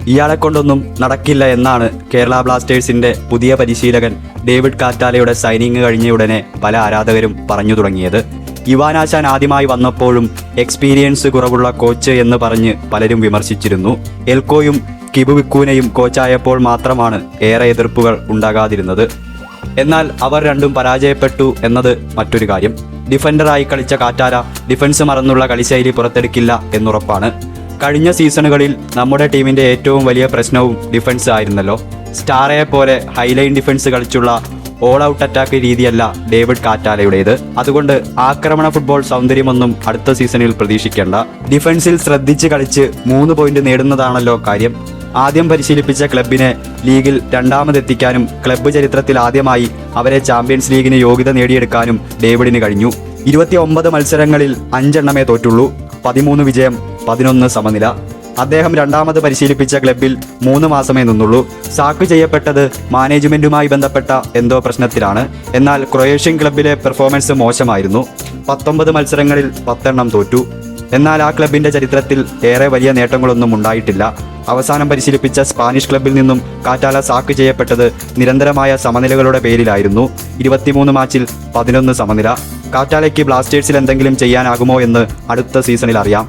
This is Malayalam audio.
ഇയാളെ കൊണ്ടൊന്നും നടക്കില്ല എന്നാണ് കേരള ബ്ലാസ്റ്റേഴ്സിന്റെ പുതിയ പരിശീലകൻ ഡേവിഡ് കാറ്റാലയുടെ സൈനിങ് കഴിഞ്ഞയുടനെ പല ആരാധകരും പറഞ്ഞു തുടങ്ങിയത്. ഇവാനാശാൻ ആദ്യമായി വന്നപ്പോഴും എക്സ്പീരിയൻസ് കുറവുള്ള കോച്ച് എന്ന് പറഞ്ഞ് പലരും വിമർശിച്ചിരുന്നു. എൽക്കോയും കിബുവിക്കൂനയും കോച്ചായപ്പോൾ മാത്രമാണ് ഏറെ എതിർപ്പുകൾ ഉണ്ടാകാതിരുന്നത്. എന്നാൽ അവർ രണ്ടും പരാജയപ്പെട്ടു എന്നത് മറ്റൊരു കാര്യം. ഡിഫൻഡറായി കളിച്ച കാറ്റാല ഡിഫൻസ് മറന്നുള്ള കളിശൈലി പുറത്തെടുക്കില്ല എന്നുറപ്പാണ്. കഴിഞ്ഞ സീസണുകളിൽ നമ്മുടെ ടീമിന്റെ ഏറ്റവും വലിയ പ്രശ്നവും ഡിഫൻസ് ആയിരുന്നല്ലോ. സ്റ്റാറയെ പോലെ ഹൈലൈൻ ഡിഫൻസ് കളിച്ചുള്ള ഓൾ ഔട്ട് അറ്റാക്ക് രീതിയല്ല ഡേവിഡ് കാറ്റാലയുടേത്. അതുകൊണ്ട് ആക്രമണ ഫുട്ബോൾ സൗന്ദര്യമൊന്നും അടുത്ത സീസണിൽ പ്രതീക്ഷിക്കേണ്ട. ഡിഫൻസിൽ ശ്രദ്ധിച്ച് കളിച്ച് 3 പോയിന്റ് നേടുന്നതാണല്ലോ കാര്യം. ആദ്യം പരിശീലിപ്പിച്ച ക്ലബിനെ ലീഗിൽ രണ്ടാമതെത്തിക്കാനും ക്ലബ്ബ് ചരിത്രത്തിൽ ആദ്യമായി അവരെ ചാമ്പ്യൻസ് ലീഗിന് യോഗ്യത നേടിയെടുക്കാനും ഡേവിഡിന് കഴിഞ്ഞു. 29 മത്സരങ്ങളിൽ 5 എണ്ണമേ തോറ്റുള്ളൂ. 13 വിജയം, 11 സമനില. അദ്ദേഹം രണ്ടാമത് പരിശീലിപ്പിച്ച ക്ലബിൽ 3 മാസമേ നിന്നുള്ളൂ. സാക്ക് ചെയ്യപ്പെട്ടത് മാനേജ്മെന്റുമായി ബന്ധപ്പെട്ട എന്തോ പ്രശ്നത്തിലാണ്. എന്നാൽ ക്രൊയേഷ്യൻ ക്ലബിലെ പെർഫോമൻസ് മോശമായിരുന്നു. 19 മത്സരങ്ങളിൽ 10 എണ്ണം തോറ്റു. എന്നാൽ ആ ക്ലബിന്റെ ചരിത്രത്തിൽ ഏറെ വലിയ നേട്ടങ്ങളൊന്നും ഉണ്ടായിട്ടില്ല. അവസാനം പരിശീലിപ്പിച്ച സ്പാനിഷ് ക്ലബിൽ നിന്നും കാറ്റാല സാക്ക് ചെയ്യപ്പെട്ടത് നിരന്തരമായ സമനിലകളുടെ പേരിലായിരുന്നു. 23 മാച്ചിൽ 11 സമനില. കാറ്റാലയ്ക്ക് ബ്ലാസ്റ്റേഴ്സിൽ എന്തെങ്കിലും ചെയ്യാനാകുമോ എന്ന് അടുത്ത സീസണിൽ അറിയാം.